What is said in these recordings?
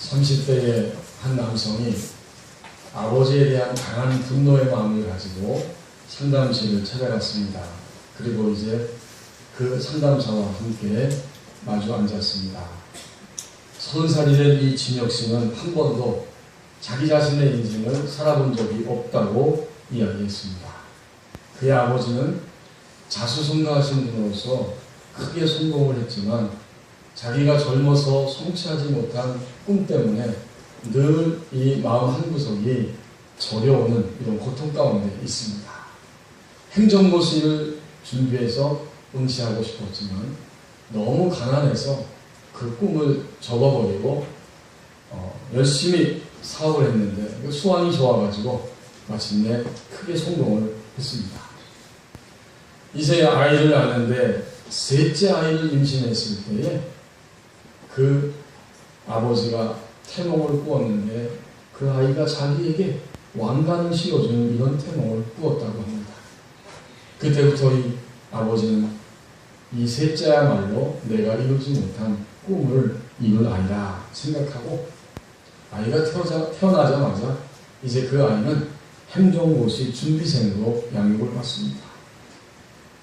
30대의 한 남성이 아버지에 대한 강한 분노의 마음을 가지고 상담실을 찾아갔습니다. 그리고 이제 그 상담사와 함께 마주 앉았습니다. 30살이 된 이 진혁 씨는 한 번도 자기 자신의 인생을 살아본 적이 없다고 이야기했습니다. 그의 아버지는 자수성가하신 분으로서 크게 성공을 했지만 자기가 젊어서 성취하지 못한 꿈 때문에 늘 이 마음 한구석이 저려오는 이런 고통 가운데 있습니다. 행정고시를 준비해서 응시하고 싶었지만 너무 가난해서 그 꿈을 접어버리고 열심히 사업을 했는데 수완이 좋아가지고 마침내 크게 성공을 했습니다. 이제 아이를 낳는데 셋째 아이를 임신했을 때에 그 아버지가 태몽을 꾸었는데 그 아이가 자기에게 왕관을 씌워주는 이런 태몽을 꾸었다고 합니다. 그때부터 이 아버지는 이 셋째야말로 내가 이루지 못한 꿈을 이룰 아이라 생각하고 아이가 태어나자마자 이제 그 아이는 행정고시 준비생으로 양육을 받습니다.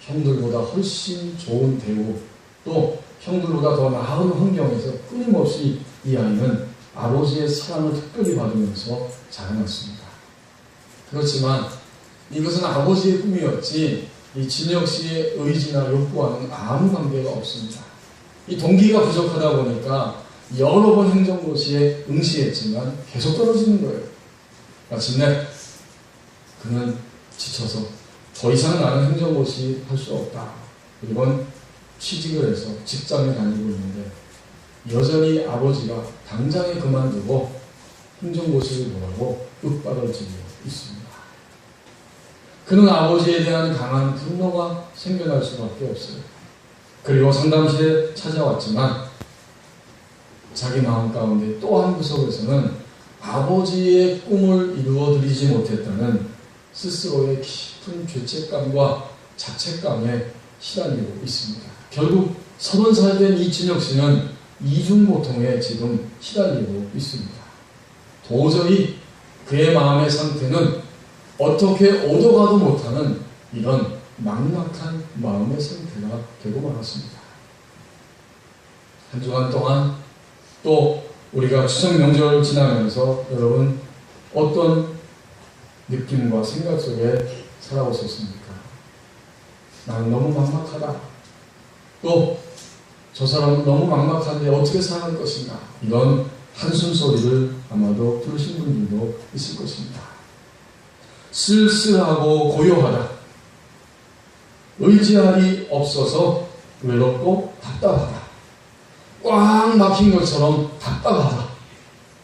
형들보다 훨씬 좋은 대우 또 형들보다 더 나은 환경에서 끊임없이 이 아이는 아버지의 사랑을 특별히 받으면서 자라났습니다. 그렇지만 이것은 아버지의 꿈이었지 이 진혁 씨의 의지나 욕구와는 아무 관계가 없습니다. 이 동기가 부족하다 보니까 여러 번 행정고시에 응시했지만 계속 떨어지는 거예요. 마침내 그는 지쳐서 더 이상 나는 행정고시 할 수 없다. 이번 취직을 해서 직장에 다니고 있는데 여전히 아버지가 당장에 그만두고 행정고시를 보라고 윽박을 지르고 있습니다. 그는 아버지에 대한 강한 분노가 생겨날 수밖에 없어요. 그리고 상담실에 찾아왔지만 자기 마음 가운데 또 한 구석에서는 아버지의 꿈을 이루어드리지 못했다는 스스로의 깊은 죄책감과 자책감에 시달리고 있습니다. 결국 30살 된 이진혁 씨는 이중고통에 지금 시달리고 있습니다. 도저히 그의 마음의 상태는 어떻게 오도가도 못하는 이런 막막한 마음의 상태가 되고 말았습니다. 한 주간 동안 또 우리가 추석 명절을 지나면서 여러분 어떤 느낌과 생각 속에 살아오셨습니까? 나는 너무 막막하다. 또 저 사람은 너무 막막한데 어떻게 살아갈 것인가? 이런 한숨 소리를 아마도 들으신 분들도 있을 것입니다. 쓸쓸하고 고요하다. 의지할이 없어서 외롭고 답답하다. 꽉 막힌 것처럼 답답하다.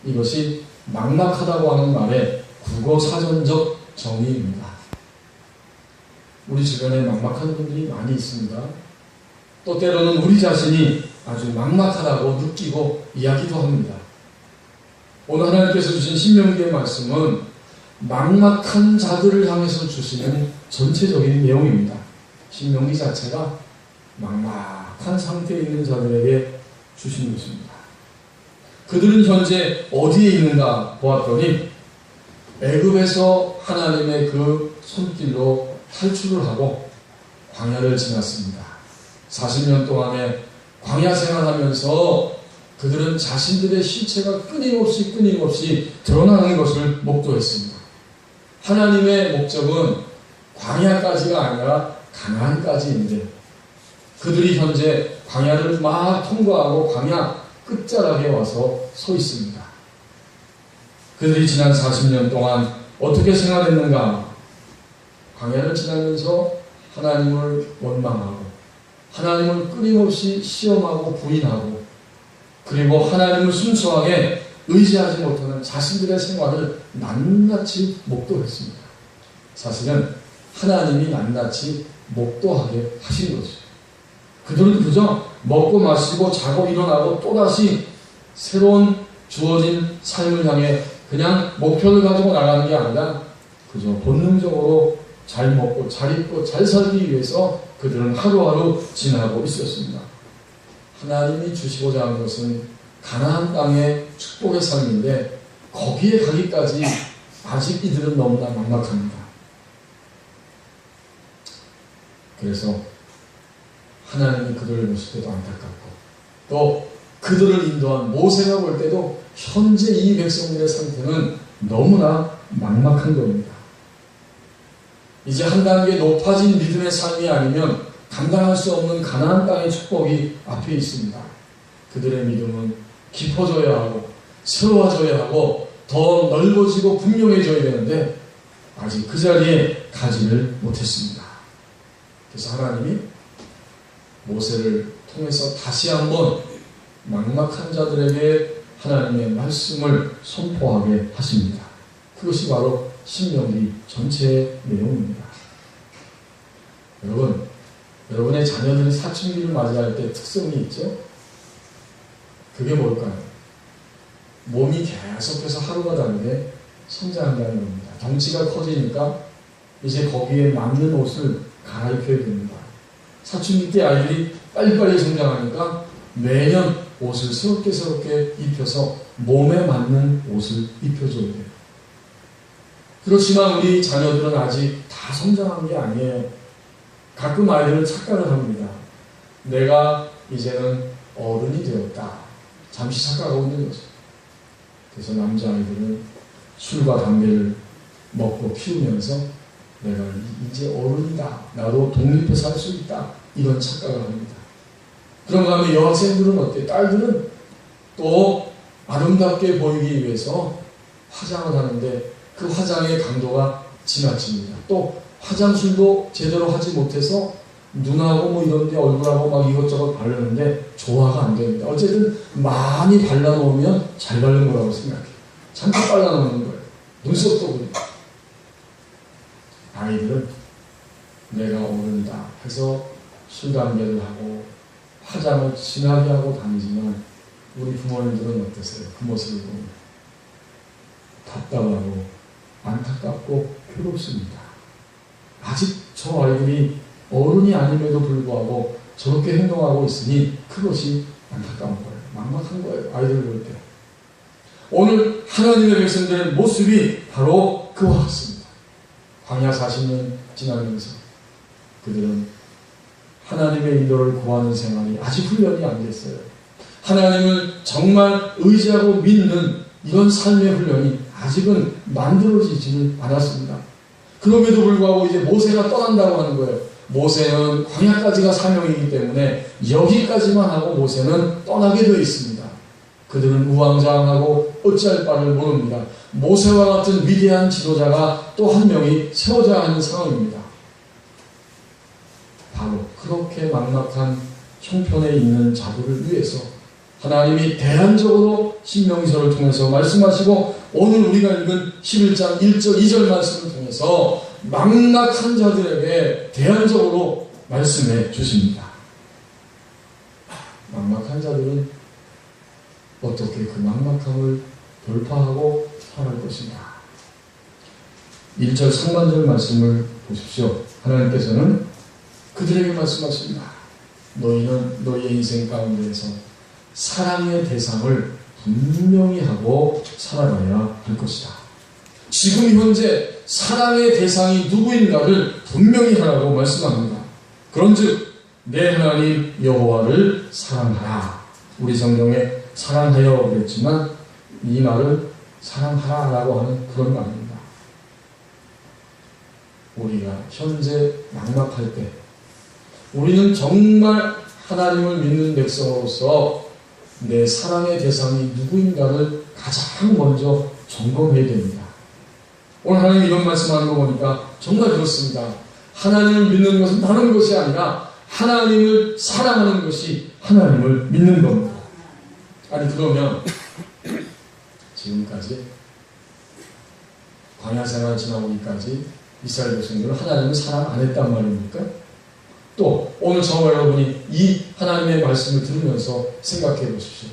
이것이 막막하다고 하는 말의 국어사전적 정의입니다. 우리 주변에 막막한 분들이 많이 있습니다. 또 때로는 우리 자신이 아주 막막하다고 느끼고 이야기도 합니다. 오늘 하나님께서 주신 신명기의 말씀은 막막한 자들을 향해서 주시는 전체적인 내용입니다. 신명기 자체가 막막한 상태에 있는 자들에게 주신 것입니다. 그들은 현재 어디에 있는가 보았더니 애굽에서 하나님의 그 손길로 탈출을 하고 광야를 지났습니다. 40년 동안의 광야 생활하면서 그들은 자신들의 실체가 끊임없이 드러나는 것을 목도했습니다. 하나님의 목적은 광야까지가 아니라 가나안까지인데 그들이 현재 광야를 막 통과하고 광야 끝자락에 와서 서 있습니다. 그들이 지난 40년 동안 어떻게 생활했는가? 광야를 지나면서 하나님을 원망하고 하나님을 끊임없이 시험하고 부인하고 그리고 하나님을 순수하게 의지하지 못하는 자신들의 생활을 낱낱이 목도했습니다. 사실은 하나님이 낱낱이 목도하게 하신 거죠. 그들은 그저 먹고 마시고 자고 일어나고 또다시 새로운 주어진 삶을 향해 그냥 목표를 가지고 나가는 게 아니라 그저 본능적으로 잘 먹고 잘 입고 잘 살기 위해서 그들은 하루하루 지나고 있었습니다. 하나님이 주시고자 하는 것은 가나안 땅의 축복의 삶인데 거기에 가기까지 아직 이들은 너무나 막막합니다. 그래서 하나님이 그들을 보실 때도 안타깝고 또 그들을 인도한 모세가 볼 때도 현재 이 백성들의 상태는 너무나 막막한 겁니다. 이제 한 단계 높아진 믿음의 삶이 아니면 감당할 수 없는 가나안 땅의 축복이 앞에 있습니다. 그들의 믿음은 깊어져야 하고 새로워져야 하고 더 넓어지고 분명해져야 되는데 아직 그 자리에 가지를 못했습니다. 그래서 하나님이 모세를 통해서 다시 한번 막막한 자들에게 하나님의 말씀을 선포하게 하십니다. 그것이 바로 신명기 전체의 내용입니다. 여러분의 자녀들이 사춘기를 맞이할 때 특성이 있죠? 그게 뭘까요? 몸이 계속해서 하루가 다르게 성장한다는 겁니다. 덩치가 커지니까 이제 거기에 맞는 옷을 갈아입혀야 됩니다. 사춘기 때 아이들이 빨리빨리 성장하니까 매년 옷을 새롭게 입혀서 몸에 맞는 옷을 입혀줘야 돼요. 그렇지만 우리 자녀들은 아직 다 성장한 게 아니에요. 가끔 아이들은 착각을 합니다. 내가 이제는 어른이 되었다. 잠시 착각하고 있는 거죠. 그래서 남자아이들은 술과 담배를 먹고 피우면서 내가 이제 어른이다. 나도 독립해서 살 수 있다. 이런 착각을 합니다. 그런가 하면 여학생들은 어때요? 딸들은 또 아름답게 보이기 위해서 화장을 하는데 그 화장의 강도가 지나칩니다. 또 화장술도 제대로 하지 못해서 눈하고 뭐 이런데 얼굴하고 막 이것저것 바르는데 조화가 안 됩니다. 어쨌든 많이 발라놓으면 잘 바른 거라고 생각해요. 잠깐 발라놓는 거예요. 눈썹도 그래요. 아이들은 내가 어른이다 해서 술, 담배를 하고 화장을 진하게 하고 다니지만 우리 부모님들은 어떠세요? 그 모습을 보면 답답하고 안타깝고 괴롭습니다. 아직 저 아이들이 어른이 아님에도 불구하고 저렇게 행동하고 있으니 그것이 안타까운 거예요. 막막한 거예요. 아이들을 볼 때. 오늘 하나님의 백성들의 모습이 바로 그와 같습니다. 광야 40년 지나면서 그들은 하나님의 인도를 구하는 생활이 아직 훈련이 안 됐어요. 하나님을 정말 의지하고 믿는 이런 삶의 훈련이 아직은 만들어지지는 않았습니다. 그럼에도 불구하고 이제 모세가 떠난다고 하는 거예요. 모세는 광야까지가 사명이기 때문에 여기까지만 하고 모세는 떠나게 되어 있습니다. 그들은 우왕좌왕하고 어찌할 바를 모릅니다. 모세와 같은 위대한 지도자가 또 한 명이 세워져야 하는 상황입니다. 바로 그렇게 막막한 형편에 있는 자들을 위해서 하나님이 대안적으로 신명기서를 통해서 말씀하시고 오늘 우리가 읽은 11장 1절 2절 말씀을 통해서 막막한 자들에게 대안적으로 말씀해 주십니다. 막막한 자들은 어떻게 그 막막함을 돌파하고 살아갈 것인가. 1절 상반절 말씀을 보십시오. 하나님께서는 그들에게 말씀하십니다. 너희는 너희의 인생 가운데에서 사랑의 대상을 분명히 하고 살아가야 할 것이다. 지금 현재 사랑의 대상이 누구인가를 분명히 하라고 말씀합니다. 그런즉 내 하나님 여호와를 사랑하라. 우리 성경에 사랑하여 그랬지만 이 말은 사랑하라라고 하는 그런 말입니다. 우리가 현재 막막할 때 우리는 정말 하나님을 믿는 백성으로서 내 사랑의 대상이 누구인가를 가장 먼저 점검해야 됩니다. 오늘 하나님 이런 말씀하는 거 보니까 정말 그렇습니다. 하나님을 믿는 것은 다른 것이 아니라 하나님을 사랑하는 것이 하나님을 믿는 겁니다. 아니 그러면 지금까지 광야 생활 지나오기까지 이스라엘 백성들은 하나님을 사랑 안 했단 말입니까? 또 오늘 저와 여러분이 이 하나님의 말씀을 들으면서 생각해 보십시오.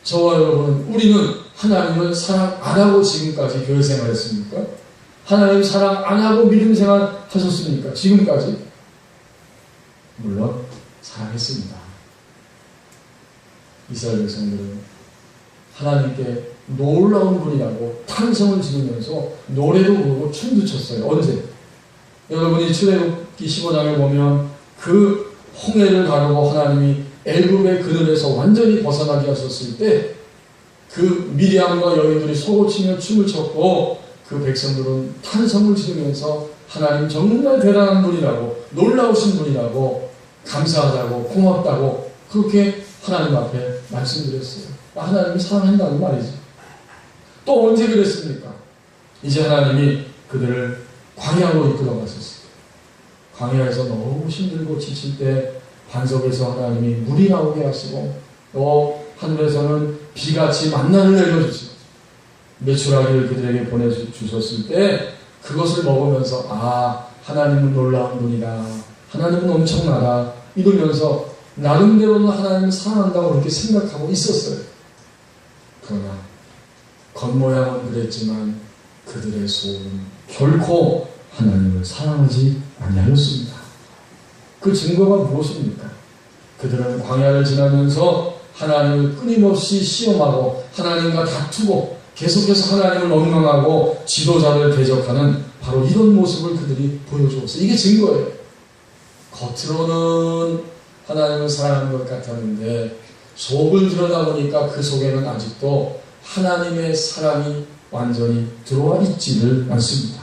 저와 여러분은 우리는 하나님을 사랑 안 하고 지금까지 교회 생활했습니까? 하나님 사랑 안 하고 믿음 생활 하셨습니까? 지금까지? 물론 사랑했습니다. 이스라엘 백성들은 하나님께 놀라운 분이라고 탄성을 지르면서 노래도 부르고 춤도 췄어요. 언제? 여러분이 출애굽기 15장에 보면 그 홍해를 가르고 하나님이 애굽의 그늘에서 완전히 벗어나게 하셨을 때 그 미리암과 여인들이 소고치며 춤을 췄고 그 백성들은 탄성을 지르면서 하나님 정말 대단한 분이라고 놀라우신 분이라고 감사하다고 고맙다고 그렇게 하나님 앞에 말씀드렸어요. 하나님이 사랑한다는 말이죠. 또 언제 그랬습니까? 이제 하나님이 그들을 광야로 이끌어 가셨어요. 광야에서 너무 힘들고 지칠 때 반석에서 하나님이 물이 나오게 하시고 또 하늘에서는 비같이 만나를 내려주시고 메추라기를 그들에게 보내주셨을 때 그것을 먹으면서 하나님은 놀라운 분이다. 하나님은 엄청나다. 이러면서 나름대로는 하나님을 사랑한다고 그렇게 생각하고 있었어요. 그러나 겉모양은 그랬지만 그들의 속은 결코 하나님을 사랑하지 아니하였습니다. 그 증거가 무엇입니까? 그들은 광야를 지나면서 하나님을 끊임없이 시험하고 하나님과 다투고 계속해서 하나님을 원망하고 지도자를 대적하는 바로 이런 모습을 그들이 보여주었어요. 이게 증거예요. 겉으로는 하나님을 사랑하는 것 같았는데 속을 들여다보니까 그 속에는 아직도 하나님의 사랑이 완전히 들어와 있지를 않습니다.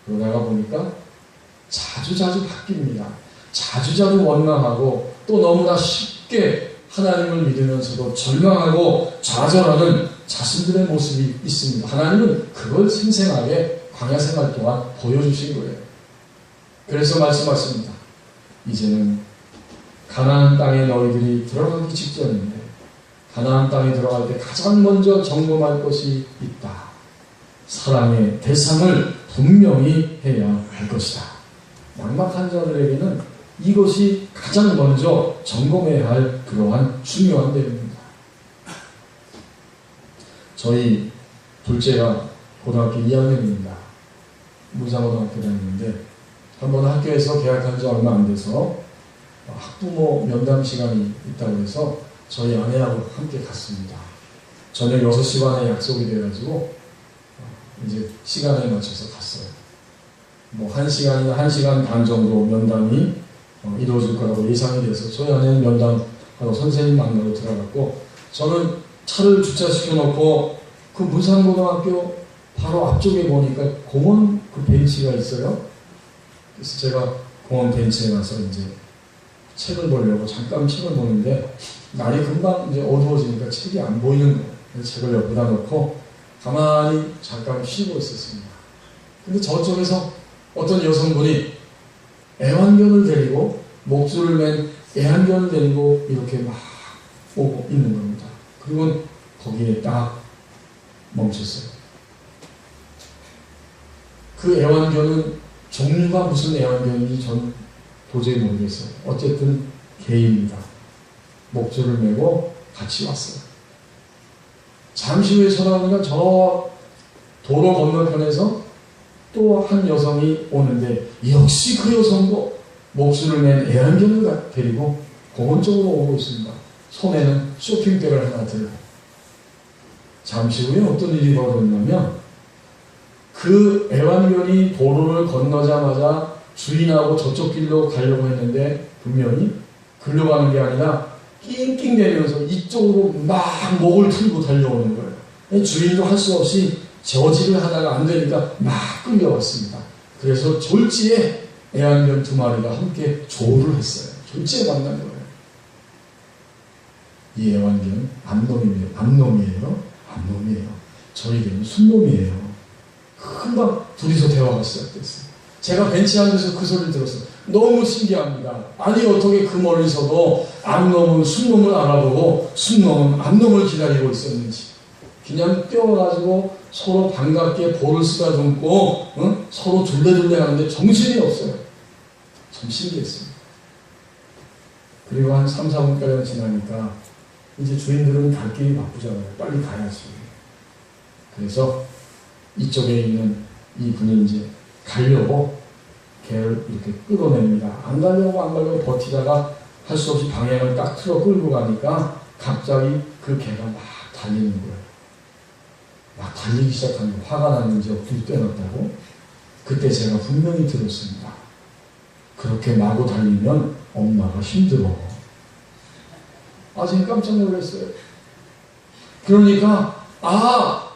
그러다가 보니까 자주자주 바뀝니다. 자주자주 원망하고 또 너무나 쉽게 하나님을 믿으면서도 절망하고 좌절하는 자신들의 모습이 있습니다. 하나님은 그걸 생생하게 광야 생활 동안 보여주신 거예요. 그래서 말씀하십니다. 이제는 가나안 땅에 너희들이 들어가기 직전인데 가나안 땅에 들어갈 때 가장 먼저 점검할 것이 있다. 사랑의 대상을 분명히 해야 할 것이다. 막막한 자들에게는 이것이 가장 먼저 점검해야 할 그러한 중요한 내용입니다. 저희 둘째가 고등학교 2학년입니다. 무사고등학교 다니는데 한번 학교에서 개학한 지 얼마 안 돼서 학부모 면담 시간이 있다고 해서 저희 아내하고 함께 갔습니다. 저녁 6시 반에 약속이 돼가지고 이제 시간에 맞춰서 갔어요. 1시간이나 1시간 반 정도 면담이 이루어질 거라고 예상이 돼서 저희 아내는 면담하러 선생님 만나러 들어갔고 저는 차를 주차시켜놓고 그 문산고등학교 바로 앞쪽에 보니까 공원 그 벤치가 있어요. 그래서 제가 공원 벤치에 가서 이제 책을 보려고 잠깐 책을 보는데 날이 금방 이제 어두워지니까 책이 안 보이는 거예요. 그래서 책을 옆에다 놓고 가만히 잠깐 쉬고 있었습니다. 근데 저쪽에서 어떤 여성분이 애완견을 데리고 목줄을 맨 애완견을 데리고 이렇게 막 오고 있는 겁니다. 그리고 거기에 딱 멈췄어요. 그 애완견은 종류가 무슨 애완견인지 전 도저히 모르겠어요. 어쨌든 개입니다. 목줄을 메고 같이 왔어요. 잠시 후에 쳐다보니까 저 도로 건너편에서 또 한 여성이 오는데 역시 그 여성도 목줄을 맨 애완견을 데리고 공원 쪽으로 오고 있습니다. 손에는 쇼핑백을 하나 들고. 잠시 후에 어떤 일이 벌어졌냐면 그 애완견이 도로를 건너자마자 주인하고 저쪽 길로 가려고 했는데 분명히 글로 가는 게 아니라 낑낑대면서 이쪽으로 막 목을 틀고 달려오는 거예요. 주인도 할 수 없이 저지를 하다가 안 되니까 막 끌려왔습니다. 그래서 졸지에 애완견 2마리가 함께 조를 했어요. 졸지에 만난 거예요. 이 애완견 암놈이에요. 암놈이에요. 저희들은 순놈이에요. 금방 둘이서 대화가 시작됐어요. 제가 벤치에 앉아서 그 소리를 들었어요. 너무 신기합니다. 아니 어떻게 그 멀리서도 암놈은 순놈을 알아보고 순놈은 암놈을 기다리고 있었는지. 그냥 뛰어가지고 서로 반갑게 볼을 쓰다듬고 서로 둘레둘레 하는데 정신이 없어요. 참 신기했습니다. 그리고 한 3, 4분까지 지나니까 이제 주인들은 갈 길이 바쁘잖아요. 빨리 가야지. 그래서 이쪽에 있는 이 분이 이제 가려고 개를 이렇게 끌어냅니다. 안 가려고 버티다가 할 수 없이 방향을 딱 틀어 끌고 가니까 갑자기 그 개가 막 달리는 거예요. 막 달리기 시작하면 화가 났는지 엎드려 떼놨다고. 그때 제가 분명히 들었습니다. 그렇게 마구 달리면 엄마가 힘들어. 제가 깜짝 놀랐어요. 그러니까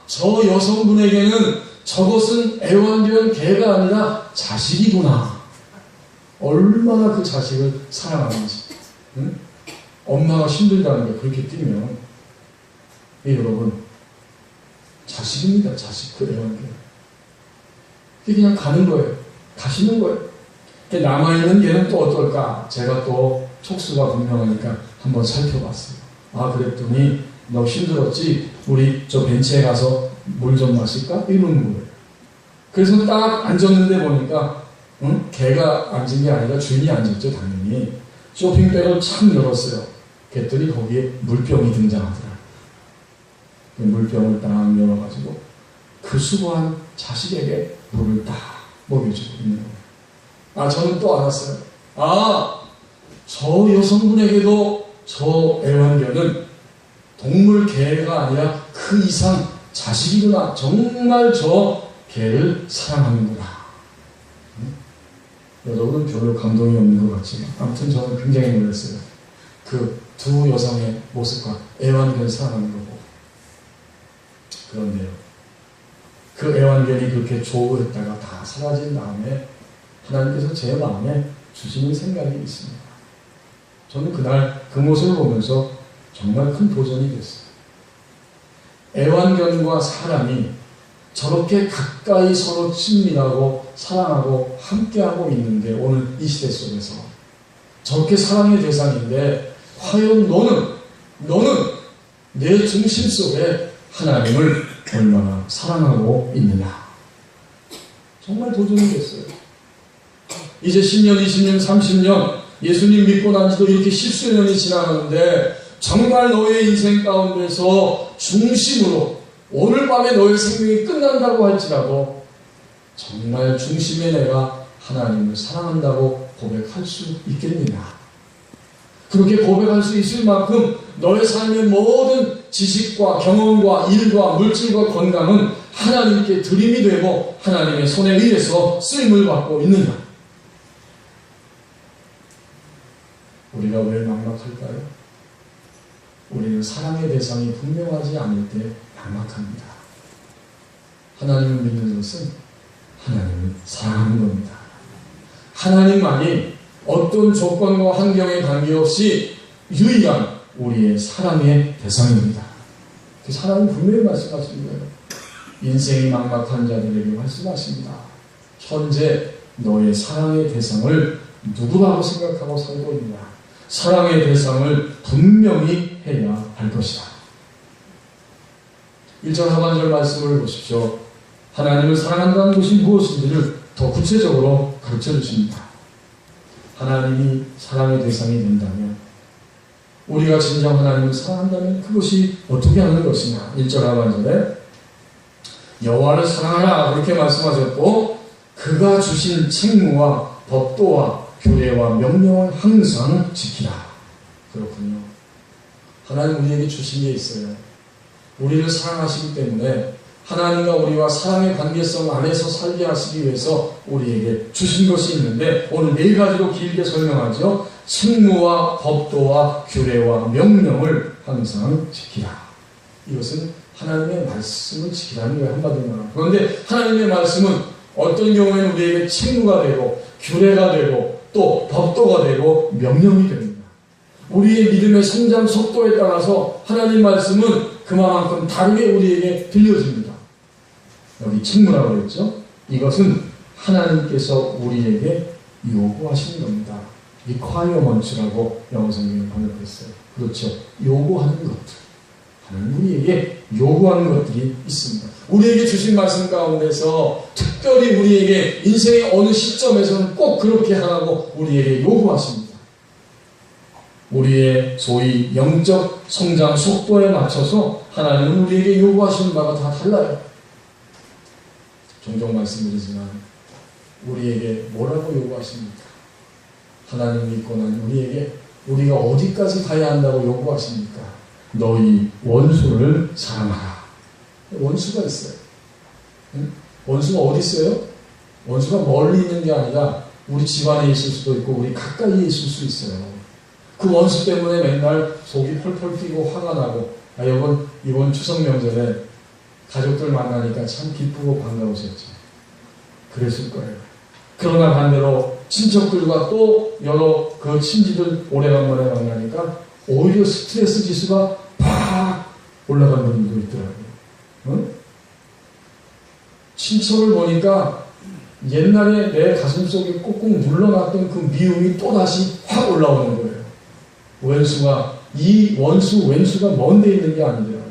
저 여성분에게는 저것은 애완견 개가 아니라 자식이구나. 얼마나 그 자식을 사랑하는지. 응? 엄마가 힘들다는 게 그렇게 뛰면 여러분 자식입니다. 자식. 그 애완견. 그냥 가는 거예요. 가시는 거예요. 남아있는 개는 또 어떨까? 제가 또 촉수가 분명하니까 한번 살펴봤어요. 그랬더니 너 힘들었지? 우리 저 벤치에 가서 물 좀 마실까? 이러는 거예요. 그래서 딱 앉았는데 보니까 개가 앉은 게 아니라 주인이 앉았죠. 당연히. 쇼핑백을 착 열었어요. 그랬더니 거기에 물병이 등장하더라. 그 물병을 딱 열어가지고 그 수고한 자식에게 물을 딱 먹여주고 있는 거예요. 저는 또 알았어요. 저 여성분에게도 저 애완견은 동물 개가 아니라 그 이상 자식이구나. 정말 저 개를 사랑하는구나. 여러분은 별로 감동이 없는 것 같지만 아무튼 저는 굉장히 놀랐어요. 그 두 여성의 모습과 애완견을 사랑하는 거 보고. 그런데요, 그 애완견이 그렇게 조우했다가 다 사라진 다음에 하나님께서 제 마음에 주시는 생각이 있습니다. 저는 그날 그 모습을 보면서 정말 큰 도전이 됐어요. 애완견과 사람이 저렇게 가까이 서로 친밀하고 사랑하고 함께하고 있는데, 오늘 이 시대 속에서 저렇게 사랑의 대상인데 과연 너는 내 중심 속에 하나님을 얼마나 사랑하고 있느냐. 정말 도전이 됐어요. 이제 10년, 20년, 30년 예수님 믿고 난 지도 이렇게 10수년이 지나가는데 정말 너의 인생 가운데서 중심으로 오늘 밤에 너의 생명이 끝난다고 할지라도 정말 중심에 내가 하나님을 사랑한다고 고백할 수 있겠느냐. 그렇게 고백할 수 있을 만큼 너의 삶의 모든 지식과 경험과 일과 물질과 건강은 하나님께 드림이 되고 하나님의 손에 의해서 쓰임을 받고 있느냐. 우리가 왜 막막할까요? 우리는 사랑의 대상이 분명하지 않을 때 막막합니다. 하나님을 믿는 것은 하나님을 사랑하는 겁니다. 하나님만이 어떤 조건과 환경에 관계없이 유일한 우리의 사랑의 대상입니다. 그 사랑은 분명히 말씀하신 거예요. 인생이 막막한 자들에게 말씀하십니다. 현재 너의 사랑의 대상을 누구라고 생각하고 살고 있느냐. 사랑의 대상을 분명히 해야 할 것이다. 1절 하반절 말씀을 보십시오. 하나님을 사랑한다는 것이 무엇인지를 더 구체적으로 가르쳐 주십니다. 하나님이 사랑의 대상이 된다면, 우리가 진정 하나님을 사랑한다면 그것이 어떻게 하는 것이냐. 1절 하반절에 여호와를 사랑하라 그렇게 말씀하셨고, 그가 주신 책무와 법도와 규례와 명령을 항상 지키라. 그렇군요. 하나님 우리에게 주신 게 있어요. 우리를 사랑하시기 때문에 하나님과 우리와 사랑의 관계성 안에서 살게 하시기 위해서 우리에게 주신 것이 있는데, 오늘 4가지로 길게 설명하죠. 책무와 법도와 규례와 명령을 항상 지키라. 이것은 하나님의 말씀을 지키라는 거예요. 한마디로 말하면. 그런데 하나님의 말씀은 어떤 경우에는 우리에게 책무가 되고 규례가 되고 또 법도가 되고 명령이 됩니다. 우리의 믿음의 성장 속도에 따라서 하나님 말씀은 그만큼 다르게 우리에게 들려집니다. 여기 책무라고 했죠. 이것은 하나님께서 우리에게 요구하시는 겁니다. requirements라고 영어 성경에 번역했어요. 그렇죠. 요구하는 것들. 하나님 우리에게 요구하는 것들이 있습니다. 우리에게 주신 말씀 가운데서 특별히 우리에게 인생의 어느 시점에서는 꼭 그렇게 하라고 우리에게 요구하십니다. 우리의 소위 영적 성장 속도에 맞춰서 하나님은 우리에게 요구하시는 바가 다 달라요. 종종 말씀드리지만 우리에게 뭐라고 요구하십니까? 하나님 믿고 난 우리에게 우리가 어디까지 가야 한다고 요구하십니까? 너희 원수를 사랑하라. 원수가 있어요. 원수가 어디 있어요? 원수가 멀리 있는 게 아니라 우리 집안에 있을 수도 있고 우리 가까이에 있을 수 있어요. 그 원수 때문에 맨날 속이 펄펄 뛰고 화가 나고 이번 추석 명절에 가족들 만나니까 참 기쁘고 반가우셨죠. 그랬을 거예요. 그러나 반대로 친척들과 또 여러 그 친지들 오래간만에 만나니까 오히려 스트레스 지수가 팍 올라간 분들도 있더라고요. 응? 친척을 보니까 옛날에 내 가슴속에 꾹꾹 눌러놨던 그 미움이 또다시 확 올라오는 거예요. 왼수가 먼 데 있는 게 아니더라고요.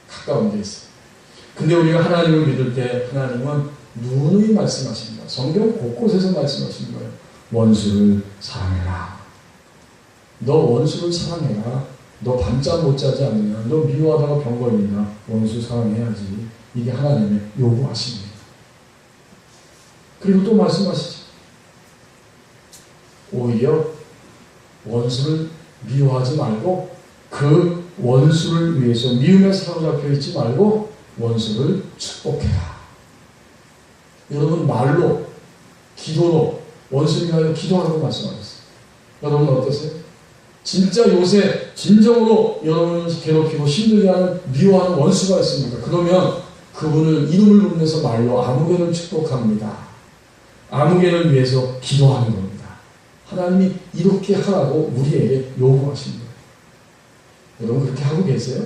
가까운 데 있어요. 근데 우리가 하나님을 믿을 때 하나님은 누누이 말씀하십니다. 성경 곳곳에서 말씀하시는 거예요. 원수를 사랑해라. 너 원수를 사랑해라. 너 밤잠 못 자지 않느냐. 너 미워하다가 병 걸리냐. 원수 사랑해야지. 이게 하나님의 요구하십니다. 그리고 또 말씀하시죠. 오히려 원수를 미워하지 말고 그 원수를 위해서 미움에 사로잡혀 있지 말고 원수를 축복해라. 여러분 말로 기도로 원수를 위하여 기도하라고 말씀하셨어요. 여러분 어떠세요? 진짜 요새 진정으로 여러분을 괴롭히고 힘들게 하는 미워하는 원수가 있습니까? 그러면 그분을 이름을 부르면서 말로 아무개를 축복합니다. 아무개를 위해서 기도하는 겁니다. 하나님이 이렇게 하라고 우리에게 요구하신 거예요. 여러분 그렇게 하고 계세요?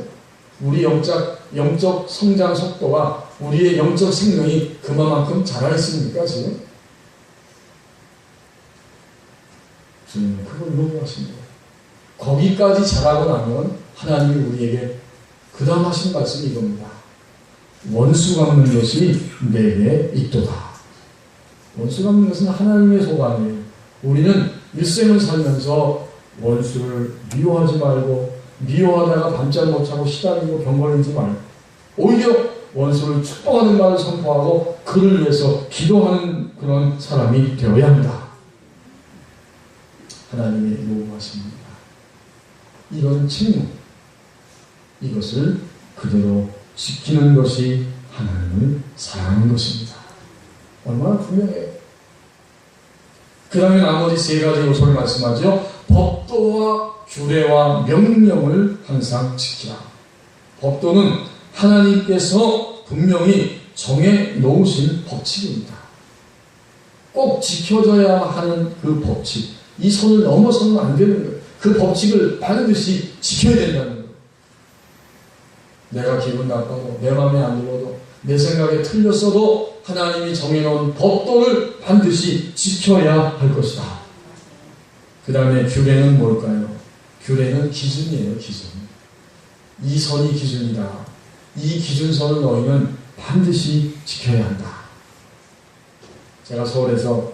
우리 영적 성장 속도와 우리의 영적 생명이 그만큼 자라 있습니까 지금? 주님은 그걸 요구하십니다. 거기까지 자라고 나면 하나님이 우리에게 그 다음 하신 말씀이 이겁니다. 원수 갚는 것이 내게 있도다. 원수 갚는 것은 하나님의 소관이에요. 우리는 일생을 살면서 원수를 미워하지 말고 미워하다가 밤잠 못 자고 시달리고 병 걸리지 말고 오히려 원수를 축복하는 말을 선포하고 그를 위해서 기도하는 그런 사람이 되어야 합니다. 하나님의 요구하십니다. 이런 책무, 이것을 그대로 지키는 것이 하나님을 사랑하는 것입니다. 얼마나 분명해요. 그 다음에 나머지 세 가지 요소를 말씀하죠. 법도와 규례와 명령을 항상 지키라. 법도는 하나님께서 분명히 정해 놓으신 법칙입니다. 꼭 지켜져야 하는 그 법칙. 이 선을 넘어서는 안 되는 거예요. 그 법칙을 반드시 지켜야 된다는 거예요. 내가 기분 나빠도 내 마음에 안 들어도 내 생각에 틀렸어도 하나님이 정해놓은 법도를 반드시 지켜야 할 것이다. 그 다음에 규례는 뭘까요? 규례는 기준이에요. 기준. 이 선이 기준이다. 이 기준선을 너희는 반드시 지켜야 한다. 제가 서울에서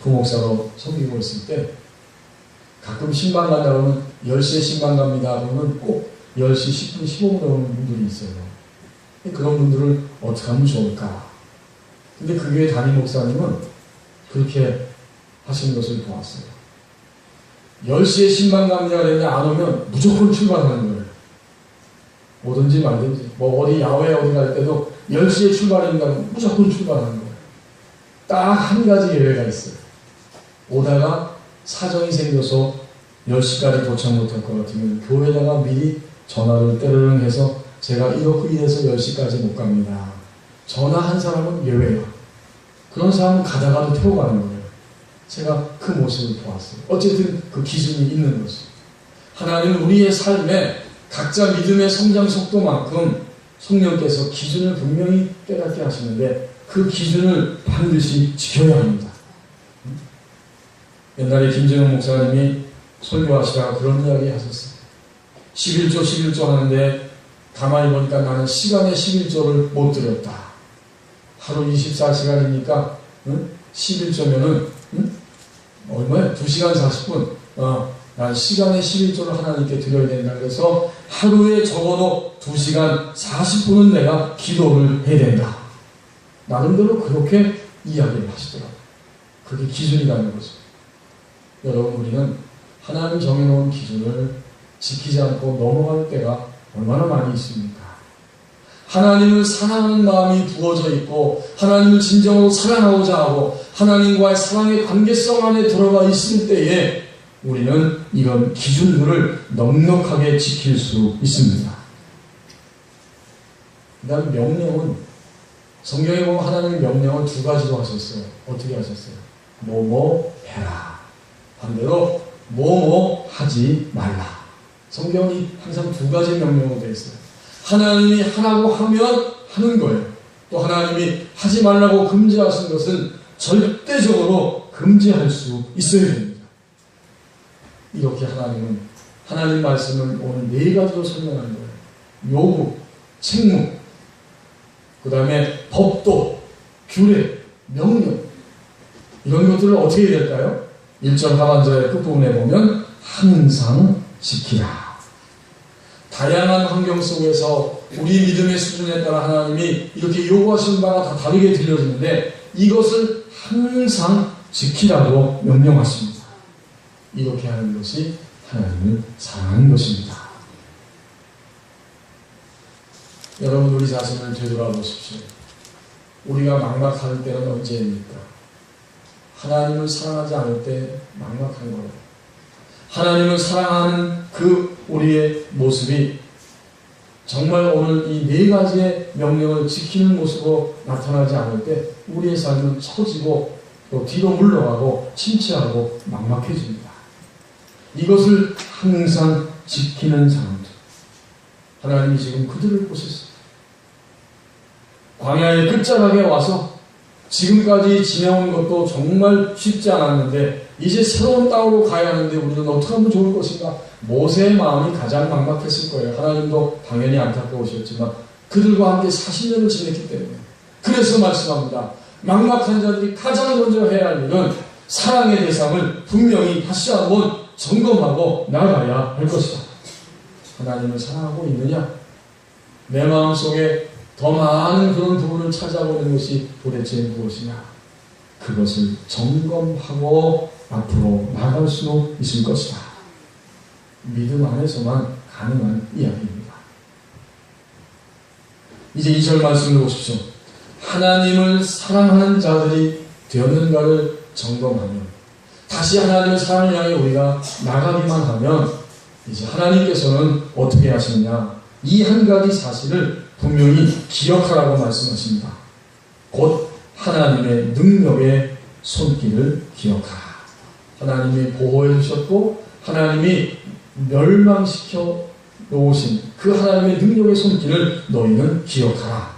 부목사로 섬기고 있을 때 가끔 신방 간다 그러면 10시에 신방 갑니다. 그러면 꼭 10시 10분 15분 오는 분들이 있어요. 그런 분들을 어떻게 하면 좋을까? 근데 그 교회 담임 목사님은 그렇게 하시는 것을 보았어요. 10시에 신방 갑니다 그랬는데 안 오면 무조건 출발하는 거예요. 오든지 말든지 뭐 어디 야외 어디 갈 때도 10시에 출발입니다 무조건 출발하는 거예요. 딱 한 가지 예외가 있어요. 오다가 사정이 생겨서 10시까지 도착 못할 것 같으면 교회에다가 미리 전화를 때르릉 해서 제가 이렇게 이래서 10시까지 못 갑니다. 전화한 사람은 예외예요. 그런 사람은 가다가도 태워 가는 거예요. 제가 그 모습을 보았어요. 어쨌든 그 기준이 있는 거죠. 하나님은 우리의 삶에 각자 믿음의 성장 속도만큼 성령께서 기준을 분명히 깨닫게 하시는데 그 기준을 반드시 지켜야 합니다. 옛날에 김정은 목사님이 설교하시다가 그런 이야기 하셨어요. 11조 하는데 가만히 보니까 나는 시간의 11조를 못 드렸다. 하루 24시간이니까 11조면은 얼마야? 2시간 40분. 난 시간의 11조를 하나님께 드려야 된다. 그래서 하루에 적어도 2시간 40분은 내가 기도를 해야 된다. 나름대로 그렇게 이야기를 하시더라고요. 그게 기준이라는 거죠. 여러분 우리는 하나님 정해놓은 기준을 지키지 않고 넘어갈 때가 얼마나 많이 있습니까? 하나님을 사랑하는 마음이 부어져 있고 하나님을 진정으로 사랑하고자 하고 하나님과의 사랑의 관계성 안에 들어가 있을 때에 우리는 이런 기준들을 넉넉하게 지킬 수 있습니다. 그 다음 명령은 성경에 보면 하나님의 명령은 두 가지로 하셨어요. 어떻게 하셨어요? 뭐뭐 해라. 반대로 뭐뭐 하지 말라. 성경이 항상 두 가지 명령으로 되어 있어요. 하나님이 하라고 하면 하는 거예요. 또 하나님이 하지 말라고 금지하신 것은 절대적으로 금지할 수 있어야 됩니다. 이렇게 하나님은 하나님 말씀을 오늘 네 가지로 설명하는 거예요. 요구, 책무, 그 다음에 법도, 규례, 명령 이런 것들을 어떻게 해야 될까요? 1절 하반절의 끝부분에 보면 항상 지키라. 다양한 환경 속에서 우리 믿음의 수준에 따라 하나님이 이렇게 요구하시는 바가 다 다르게 들려지는데 이것을 항상 지키라고 명령하십니다. 이렇게 하는 것이 하나님을 사랑하는 것입니다. 여러분 우리 자신을 되돌아보십시오. 우리가 막막할 때는 언제입니까? 하나님을 사랑하지 않을 때 막막한 거예요. 하나님을 사랑하는 그 우리의 모습이 정말 오늘 이 네 가지의 명령을 지키는 모습으로 나타나지 않을 때 우리의 삶은 처지고 또 뒤로 물러가고 침체하고 막막해집니다. 이것을 항상 지키는 사람들. 하나님이 지금 그들을 보셨습니다. 광야의 끝자락에 와서 지금까지 지내온 것도 정말 쉽지 않았는데 이제 새로운 땅으로 가야 하는데 우리는 어떻게 하면 좋을 것인가? 모세의 마음이 가장 막막했을 거예요. 하나님도 당연히 안타까우셨지만 그들과 함께 40년을 지냈기 때문에. 그래서 말씀합니다. 막막한 자들이 가장 먼저 해야 할 일은 사랑의 대상을 분명히 다시 한번 점검하고 나가야 할 것이다. 하나님을 사랑하고 있느냐? 내 마음속에 더 많은 그런 부분을 찾아보는 것이 도대체 무엇이냐? 그것을 점검하고 앞으로 나갈 수 있을 것이다. 믿음 안에서만 가능한 이야기입니다. 이제 2절 말씀을 보십시오. 하나님을 사랑하는 자들이 되었는가를 점검하면 다시 하나님의 사랑을 향해 우리가 나가기만 하면 이제 하나님께서는 어떻게 하시느냐? 이 한 가지 사실을 분명히 기억하라고 말씀하십니다. 곧 하나님의 능력의 손길을 기억하라. 하나님이 보호해 주셨고 하나님이 멸망시켜 놓으신 그 하나님의 능력의 손길을 너희는 기억하라.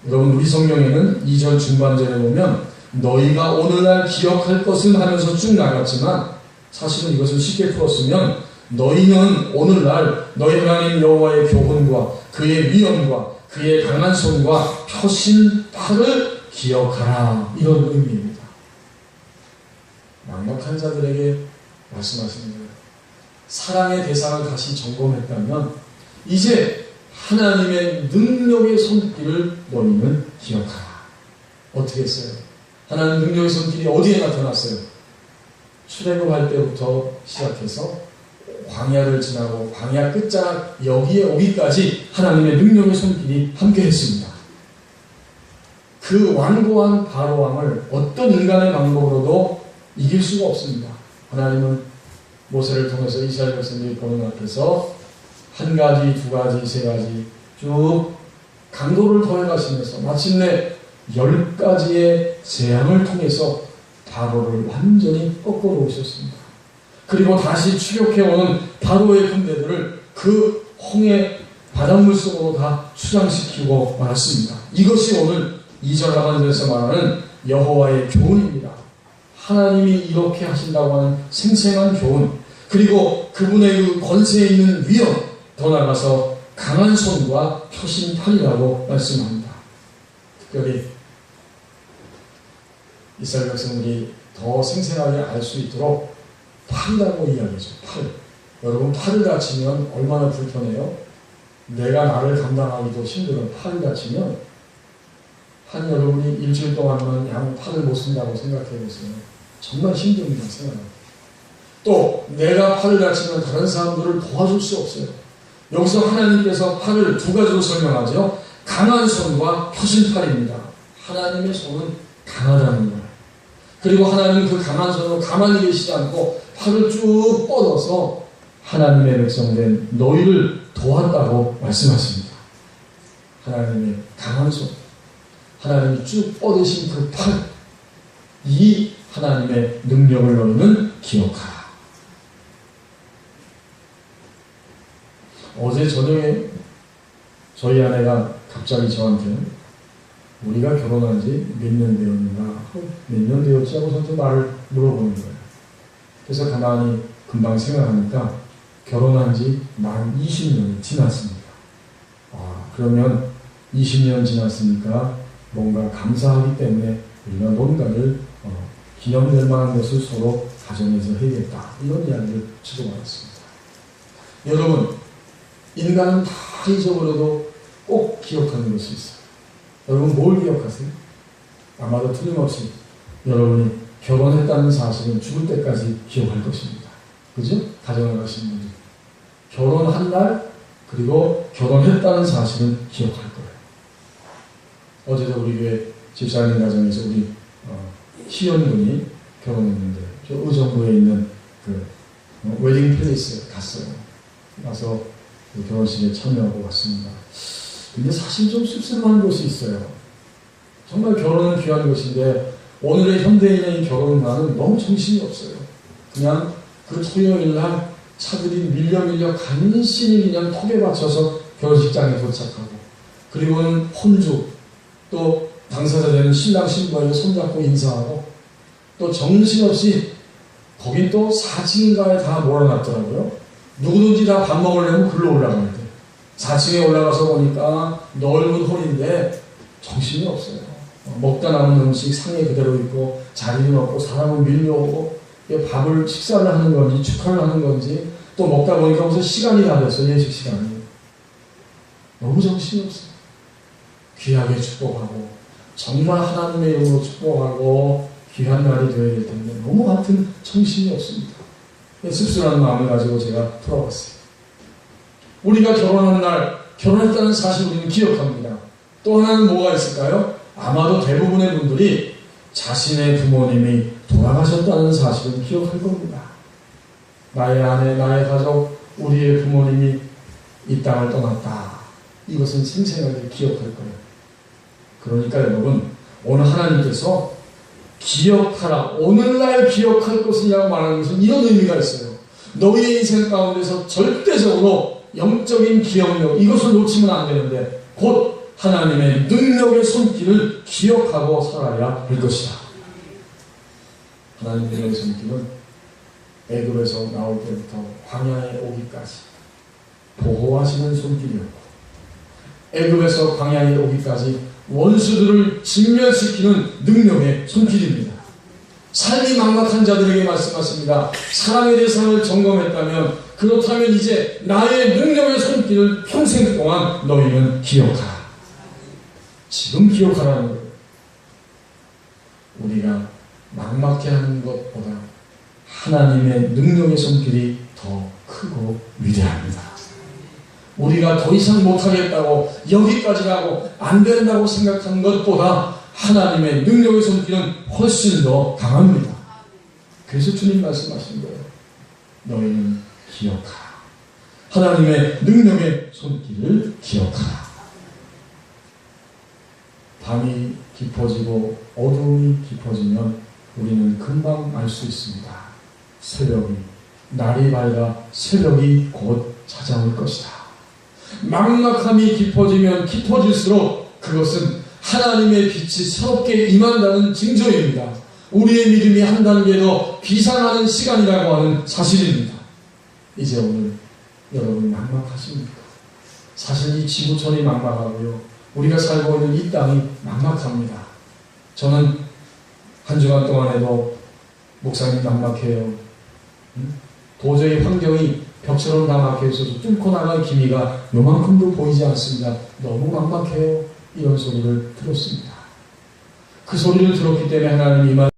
여러분 우리 성경에는 2절 중반절에 보면 너희가 오늘날 기억할 것을 하면서 쭉 나갔지만 사실은 이것을 쉽게 풀었으면 너희는 오늘날 너희 하나님 여호와의 교훈과 그의 위엄과 그의 강한 손과 펴신 팔을 기억하라. 이런 의미입니다. 막막한 자들에게 말씀하시는 거예요. 사랑의 대상을 다시 점검했다면 이제 하나님의 능력의 손길을 너희는 기억하라. 어떻게 했어요? 하나님 능력의 손길이 어디에 나타났어요? 출애굽할 때부터 시작해서 광야를 지나고 광야 끝자락 여기에 오기까지 하나님의 능력의 손길이 함께했습니다. 그 완고한 바로왕을 어떤 인간의 방법으로도 이길 수가 없습니다. 하나님은 모세를 통해서 이스라엘 백성들이 보는 앞에서 한 가지, 두 가지, 세 가지 쭉 강도를 더해가시면서 마침내 10가지의 재앙을 통해서 바로를 완전히 꺾어 놓으셨습니다. 그리고 다시 추격해오는 바로의 군대들을 그 홍해 바닷물 속으로 다 추장시키고 말았습니다. 이것이 오늘 2절 하반절에서 말하는 여호와의 교훈입니다. 하나님이 이렇게 하신다고 하는 생생한 교훈, 그리고 그분의 그 권세에 있는 위엄, 더 나아가서 강한 손과 펴신 팔이라고 말씀합니다. 특별히 이스라엘 백성들이 더 생생하게 알 수 있도록 팔이라고 이야기하죠. 팔. 여러분 팔을 다치면 얼마나 불편해요? 내가 나를 감당하기도 힘들어. 팔을 다치면 한 여러분이 일주일 동안만 양 팔을 못 쓴다고 생각해 보세요. 정말 힘듭니다. 생각합니다. 또 내가 팔을 다치면 다른 사람들을 도와줄 수 없어요. 여기서 하나님께서 팔을 두 가지로 설명하죠. 강한 손과 펴신 팔입니다. 하나님의 손은 강하다는 거예요. 그리고 하나님은 그 강한 손으로 가만히 계시지 않고 팔을 쭉 뻗어서 하나님의 백성된 너희를 도왔다고 말씀하십니다. 하나님의 강한 손, 하나님이 쭉 뻗으신 그 팔, 이 하나님의 능력을 너희는 기억하라. 어제 저녁에 저희 아내가 갑자기 저한테 우리가 결혼한 지 몇 년 되었는가, 몇 년 되었지 하고 저한테 말을 물어보는 거예요. 그래서 가만히 금방 생각하니까 결혼한 지 만 20년이 지났습니다. 그러면 20년 지났으니까 뭔가 감사하기 때문에 우리가 뭔가를 기념될 만한 것을 서로 가정에서 해야겠다. 이런 이야기를 주고받았습니다. 여러분, 인간은 다 잊어버려도 꼭 기억하는 것이 있어요. 여러분 뭘 기억하세요? 아마도 틀림없이 여러분이 결혼했다는 사실은 죽을 때까지 기억할 것입니다. 그죠? 가정을 하신 분들. 결혼한 날, 그리고 결혼했다는 사실은 기억할 거예요. 어제도 우리 교회 집사님 가정에서 우리 희연군이 결혼했는데 저 의정부에 있는 그 웨딩 팰리스에 갔어요. 가서 그 결혼식에 참여하고 왔습니다. 근데 사실 좀 씁쓸한 것이 있어요. 정말 결혼은 귀한 것인데 오늘의 현대인의 결혼과는 너무 정신이 없어요. 그냥 그 토요일 날 차들이 밀려 간신히 그냥 턱에 받쳐서 결혼식장에 도착하고, 그리고는 혼주, 또 당사자 되는 신랑 신부에게 손잡고 인사하고, 또 정신없이 거긴 또 4층인가에 다 몰아놨더라고요. 누구든지 다 밥 먹으려면 글로 올라가야 돼. 4층에 올라가서 보니까 넓은 홀인데 정신이 없어요. 먹다 남은 음식 상에 그대로 있고, 자리는 없고, 사람은 밀려오고, 밥을 식사를 하는 건지 축하를 하는 건지, 또 먹다 보니까 무슨 시간이 다 됐어요. 예식 시간이. 너무 정신이 없어요. 귀하게 축복하고 정말 하나님의 이름으로 축복하고 귀한 날이 되어야 될 텐데 너무 같은 정신이 없습니다. 씁쓸한 마음을 가지고 제가 돌아왔어요. 우리가 결혼한 날, 결혼했다는 사실 우리는 기억합니다. 또 하나는 뭐가 있을까요? 아마도 대부분의 분들이 자신의 부모님이 돌아가셨다는 사실은 기억할 겁니다. 나의 아내, 나의 가족, 우리의 부모님이 이 땅을 떠났다. 이것은 생생하게 기억할 거예요. 그러니까 여러분, 오늘 하나님께서 기억하라, 오늘날 기억할 것이라고 말하는 것은 이런 의미가 있어요. 너희의 인생 가운데서 절대적으로 영적인 기억력, 이것을 놓치면 안 되는데 곧 하나님의 능력의 손길을 기억하고 살아야 할 것이다. 하나님의 능력의 손길은 애굽에서 나올 때부터 광야에 오기까지 보호하시는 손길이었고, 애굽에서 광야에 오기까지 원수들을 진멸시키는 능력의 손길입니다. 삶이 막막한 자들에게 말씀하십니다. 사랑의 대상을 점검했다면, 그렇다면 이제 나의 능력의 손길을 평생 동안 너희는 기억하라. 지금 기억하라는 거예요. 우리가 막막해 하는 것보다 하나님의 능력의 손길이 더 크고 위대합니다. 우리가 더 이상 못하겠다고, 여기까지라고 안 된다고 생각하는 것보다 하나님의 능력의 손길은 훨씬 더 강합니다. 그래서 주님 말씀하신 거예요. 너희는 기억하라. 하나님의 능력의 손길을 기억하라. 밤이 깊어지고 어두움이 깊어지면 우리는 금방 알 수 있습니다. 새벽이, 날이 밝아 새벽이 곧 찾아올 것이다. 막막함이 깊어지면 깊어질수록 그것은 하나님의 빛이 새롭게 임한다는 징조입니다. 우리의 믿음이 한 단계 더 비상하는 시간이라고 하는 사실입니다. 이제 오늘 여러분 막막하십니까? 사실 이 지구촌이 막막하고요, 우리가 살고 있는 이 땅이 막막합니다. 저는 한 주간 동안에도 목사님 막막해요. 도저히 환경이 벽처럼 다 막혀 있어서 뚫고 나갈 기미가 요만큼도 보이지 않습니다. 너무 막막해요. 이런 소리를 들었습니다. 그 소리를 들었기 때문에 하나님이